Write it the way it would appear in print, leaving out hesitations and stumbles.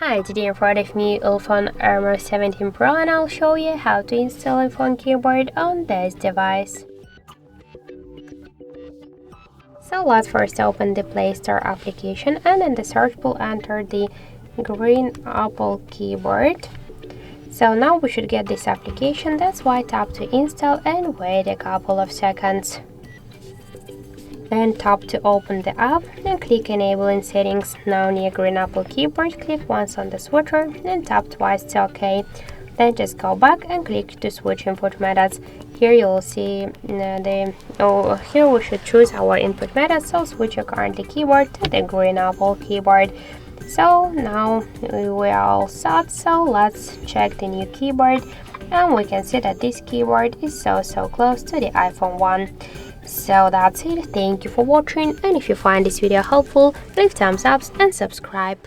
Hi, today in front of me UleFone Armor 17 Pro and I'll show you how to install a phone keyboard on this device. So let's first open the Play Store application and in the search bar enter the green Apple keyboard. So now we should get this application, that's why tap to install and wait a couple of seconds. Then tap to open the app and click Enable in Settings. Now near green Apple keyboard, click once on the switcher and tap twice to OK. Then just go back and click to switch input methods. Here you will see here we should choose our input method, so switch your current keyboard to the green Apple keyboard. So now we are all set, so let's check the new keyboard and we can see that this keyboard is so close to the iPhone 1. So that's it, thank you for watching, and if you find this video helpful, leave thumbs up and subscribe.